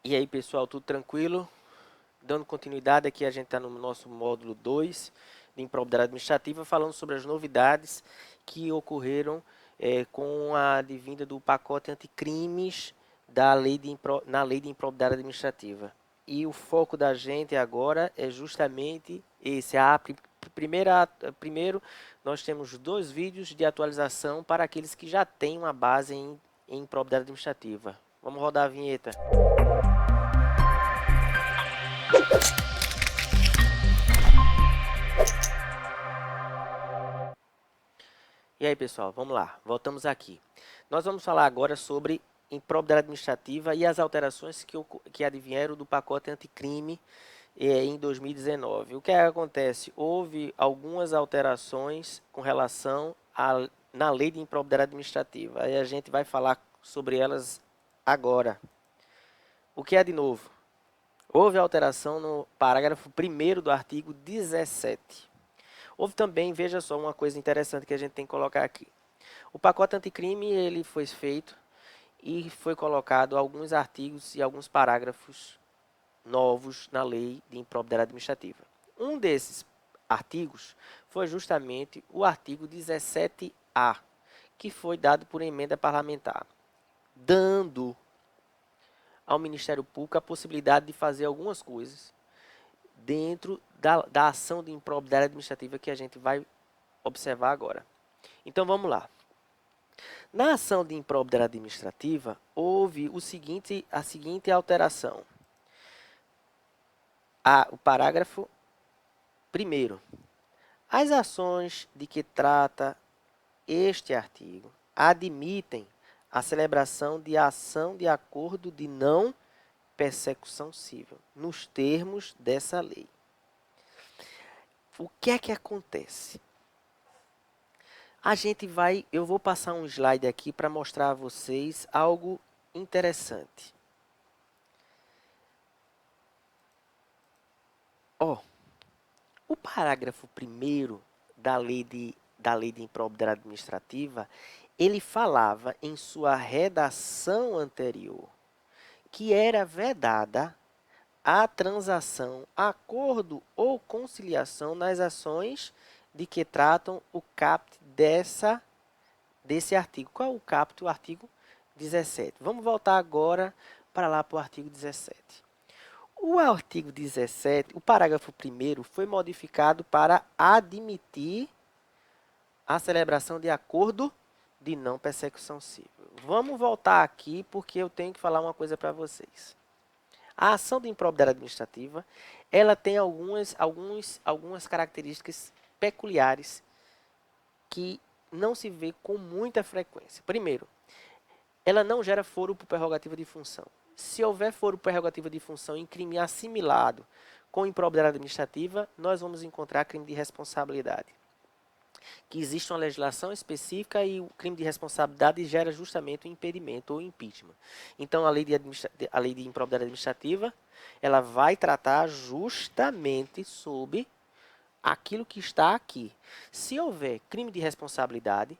E aí, pessoal, tudo tranquilo? Dando continuidade aqui, a gente está no nosso módulo 2 de improbidade administrativa, falando sobre as novidades que ocorreram com a advinda do pacote anticrimes na lei de improbidade administrativa. E o foco da gente agora é justamente esse. Primeiro, nós temos 2 vídeos de atualização para aqueles que já têm uma base em improbidade administrativa. Vamos rodar a vinheta. E aí, pessoal, vamos lá, voltamos aqui. Nós vamos falar agora sobre improbidade administrativa e as alterações que advieram do pacote anticrime em 2019. O que acontece? Houve algumas alterações com relação na lei de improbidade administrativa. Aí a gente vai falar sobre elas agora. O que é de novo? Houve alteração no parágrafo 1º do artigo 17. Houve também, veja só, uma coisa interessante que a gente tem que colocar aqui. O pacote anticrime ele foi feito e foi colocado alguns artigos e alguns parágrafos novos na lei de improbidade administrativa. Um desses artigos foi justamente o artigo 17A, que foi dado por emenda parlamentar, dando ao Ministério Público a possibilidade de fazer algumas coisas dentro da ação de improbidade administrativa que a gente vai observar agora. Então vamos lá. Na ação de improbidade administrativa, houve a seguinte alteração. O parágrafo 1º. As ações de que trata este artigo admitem a celebração de ação de acordo de não persecução civil, nos termos dessa lei. O que é que acontece? Eu vou passar um slide aqui para mostrar a vocês algo interessante. O parágrafo 1º da lei de improbidade administrativa, ele falava em sua redação anterior que era vedada a transação, acordo ou conciliação nas ações de que tratam o caput desse artigo. Qual é o caput? O artigo 17. Vamos voltar agora para lá para o artigo 17. O artigo 17, o parágrafo 1º, foi modificado para admitir a celebração de acordo de não persecução civil. Vamos voltar aqui porque eu tenho que falar uma coisa para vocês. A ação de improbidade administrativa, ela tem algumas características peculiares que não se vê com muita frequência. Primeiro, ela não gera foro por prerrogativa de função. Se houver foro por prerrogativa de função em crime assimilado com improbidade administrativa, nós vamos encontrar crime de responsabilidade. Que existe uma legislação específica e o crime de responsabilidade gera justamente o impedimento ou impeachment. Então, a lei de improbidade administrativa, ela vai tratar justamente sobre aquilo que está aqui. Se houver crime de responsabilidade,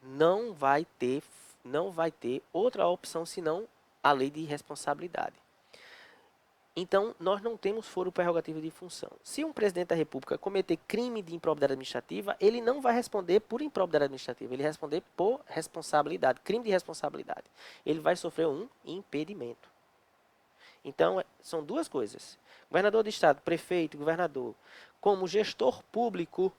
não vai ter outra opção senão a lei de responsabilidade. Então, nós não temos foro prerrogativo de função. Se um presidente da República cometer crime de improbidade administrativa, ele não vai responder por improbidade administrativa, ele vai responder por responsabilidade, crime de responsabilidade. Ele vai sofrer um impedimento. Então, são duas coisas. Governador de Estado, prefeito, governador, como gestor público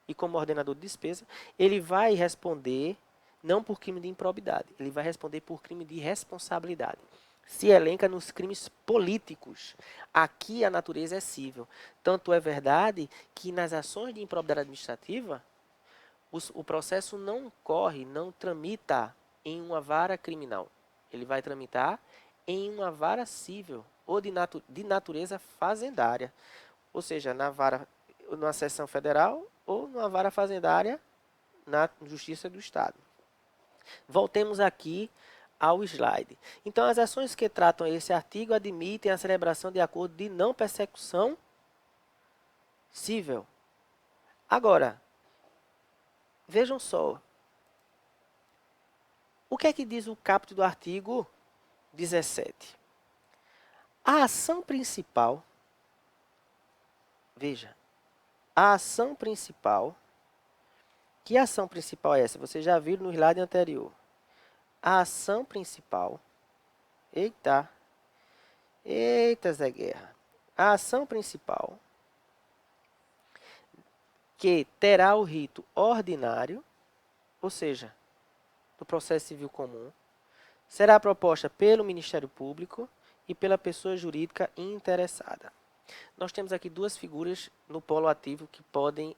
e como ordenador de despesa, ele vai responder não por crime de improbidade, ele vai responder por crime de responsabilidade. Se elenca nos crimes políticos. Aqui a natureza é civil. Tanto é verdade que nas ações de improbidade administrativa, o processo não corre, não tramita em uma vara criminal. Ele vai tramitar em uma vara civil ou de natureza fazendária. Ou seja, numa seção federal ou numa vara fazendária na Justiça do Estado. Voltemos aqui ao slide. Então, as ações que tratam esse artigo admitem a celebração de acordo de não persecução civil. Agora, vejam só. O que é que diz o caput do artigo 17? A ação principal, veja, a ação principal, que ação principal é essa? Você já viu no slide anterior. A ação principal, eita, Zé Guerra. A ação principal, que terá o rito ordinário, ou seja, do processo civil comum, será proposta pelo Ministério Público e pela pessoa jurídica interessada. Nós temos aqui duas figuras no polo ativo que podem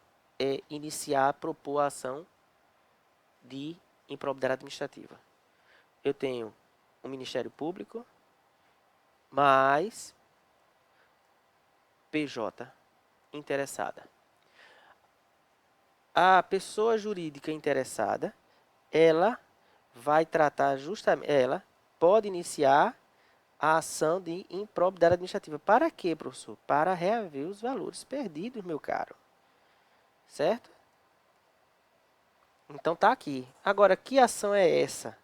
iniciar, propor a ação de improbidade administrativa. Eu tenho o Ministério Público mais PJ interessada. A pessoa jurídica interessada, ela vai tratar justamente, ela pode iniciar a ação de improbidade administrativa. Para quê, professor? Para reaver os valores perdidos, meu caro. Certo? Então tá aqui. Agora, que ação é essa?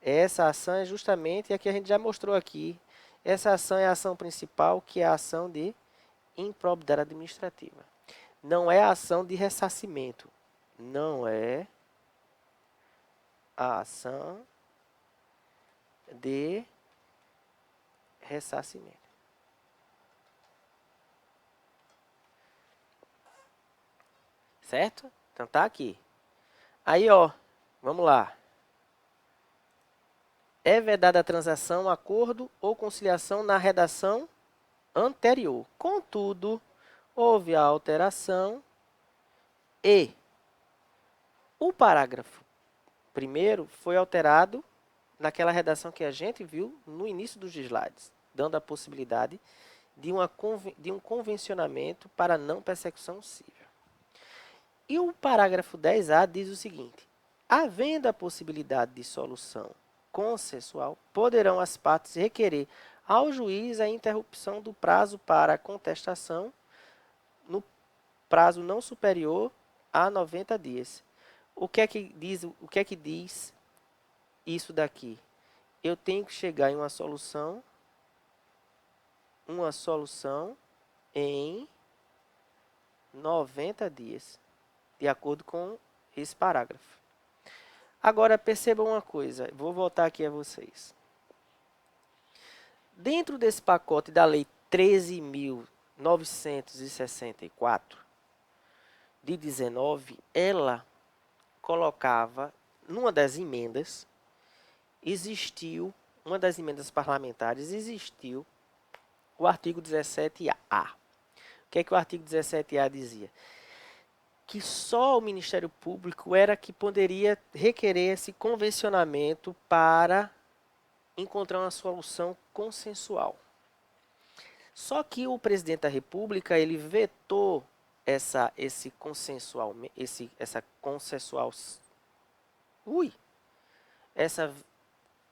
Essa ação é justamente a que a gente já mostrou aqui. Essa ação é a ação principal, que é a ação de improbidade administrativa. Não é a ação de ressarcimento. Não é a ação de ressarcimento. Certo? Então tá aqui. Aí, ó, vamos lá. É vedada a transação, acordo ou conciliação na redação anterior. Contudo, houve a alteração e o parágrafo primeiro foi alterado naquela redação que a gente viu no início dos slides, dando a possibilidade de um convencionamento para não persecução civil. E o parágrafo 10A diz o seguinte: havendo a possibilidade de solução consensual, poderão as partes requerer ao juiz a interrupção do prazo para contestação no prazo não superior a 90 dias. O que é que diz isso daqui? Eu tenho que chegar em uma solução em 90 dias, de acordo com esse parágrafo. Agora, percebam uma coisa, vou voltar aqui a vocês. Dentro desse pacote da Lei 13.964, de 19, ela colocava, numa das emendas, uma das emendas parlamentares, existiu o artigo 17A. O que é que o artigo 17A dizia? Que só o Ministério Público era que poderia requerer esse convencionamento para encontrar uma solução consensual. Só que o presidente da República, ele vetou essa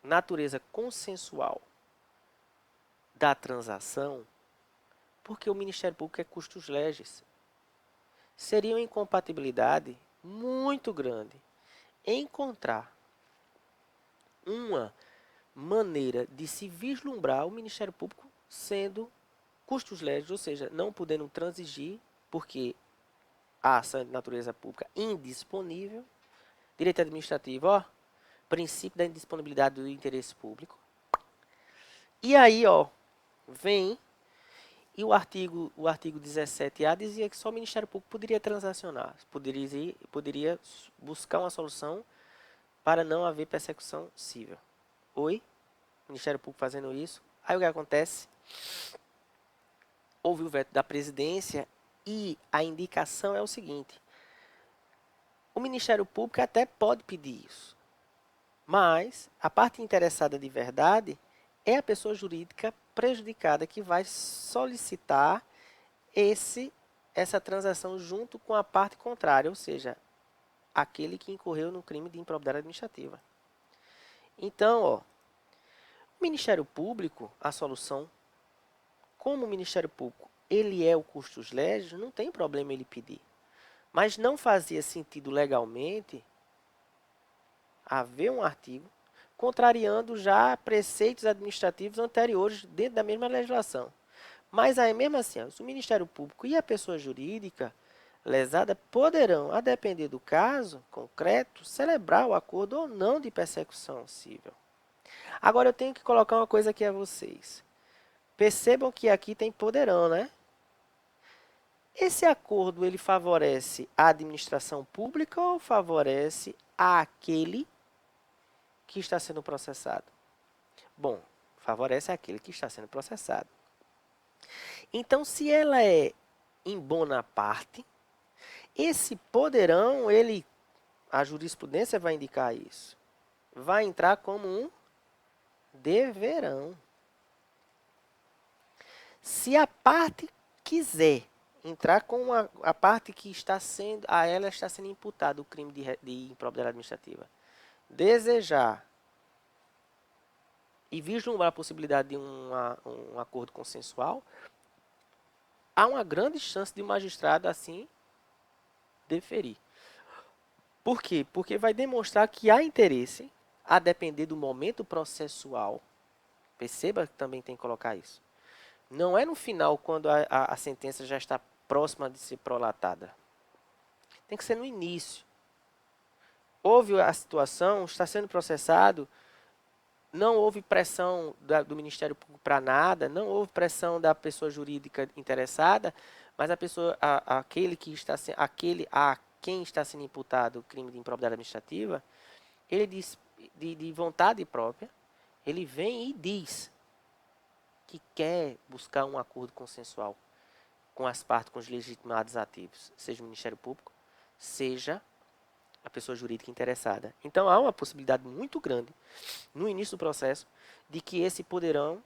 natureza consensual da transação, porque o Ministério Público é custos legis. Seria uma incompatibilidade muito grande encontrar uma maneira de se vislumbrar o Ministério Público sendo custos legis, ou seja, não podendo transigir, porque a ação de natureza pública indisponível, direito administrativo, ó, princípio da indisponibilidade do interesse público. E aí, ó, vem e o artigo 17A dizia que só o Ministério Público poderia transacionar, poderia buscar uma solução para não haver persecução civil. Oi? Ministério Público fazendo isso. Aí o que acontece? Houve o veto da presidência e a indicação é o seguinte: o Ministério Público até pode pedir isso, mas a parte interessada de verdade é a pessoa jurídica prejudicada que vai solicitar essa transação junto com a parte contrária, ou seja, aquele que incorreu no crime de improbidade administrativa. Então, ó, o Ministério Público, a solução, como o Ministério Público ele é o custos legis, não tem problema ele pedir. Mas não fazia sentido legalmente haver um artigo contrariando já preceitos administrativos anteriores dentro da mesma legislação. Mas aí mesmo assim, ó, o Ministério Público e a pessoa jurídica lesada poderão, a depender do caso concreto, celebrar o acordo ou não de persecução civil. Agora eu tenho que colocar uma coisa aqui a vocês. Percebam que aqui tem poderão, né? Esse acordo ele favorece a administração pública ou favorece aquele que está sendo processado? Bom, favorece aquele que está sendo processado. Então, se ela é em bona parte, esse poderão, a jurisprudência vai indicar isso, vai entrar como um deverão. Se a parte quiser entrar com a parte que está sendo, a ela está sendo imputado o crime de improbidade administrativa, desejar e vislumbrar a possibilidade de um acordo consensual, há uma grande chance de o magistrado assim deferir. Por quê? Porque vai demonstrar que há interesse, a depender do momento processual. Perceba que também tem que colocar isso. Não é no final, quando a sentença já está próxima de ser prolatada. Tem que ser no início. Houve a situação, está sendo processado, não houve pressão do Ministério Público para nada, não houve pressão da pessoa jurídica interessada, mas a pessoa, aquele que está a quem está sendo imputado o crime de improbidade administrativa, ele diz de vontade própria, ele vem e diz que quer buscar um acordo consensual com as partes, com os legitimados ativos, seja o Ministério Público, seja a pessoa jurídica interessada. Então há uma possibilidade muito grande, no início do processo, de que esse poderão,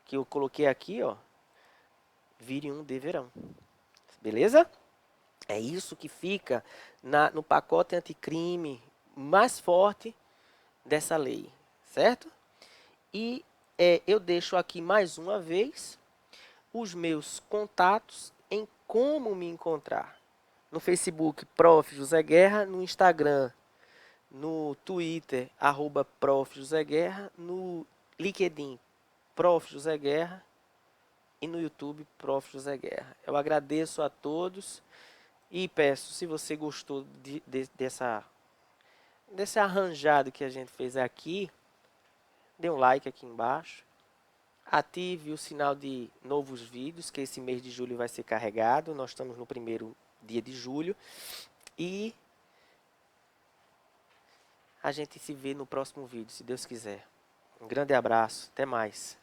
que eu coloquei aqui, ó, vire um deverão. Beleza? É isso que fica no pacote anticrime mais forte dessa lei, certo? E eu deixo aqui mais uma vez os meus contatos em como me encontrar. No Facebook, Prof. José Guerra, no Instagram, no Twitter, @Prof. José Guerra, no LinkedIn, Prof. José Guerra, e no YouTube, Prof. José Guerra. Eu agradeço a todos e peço, se você gostou desse arranjado que a gente fez aqui, dê um like aqui embaixo. Ative o sinal de novos vídeos, que esse mês de julho vai ser carregado. Nós estamos no primeiro dia de julho. E a gente se vê no próximo vídeo, se Deus quiser. Um grande abraço, até mais.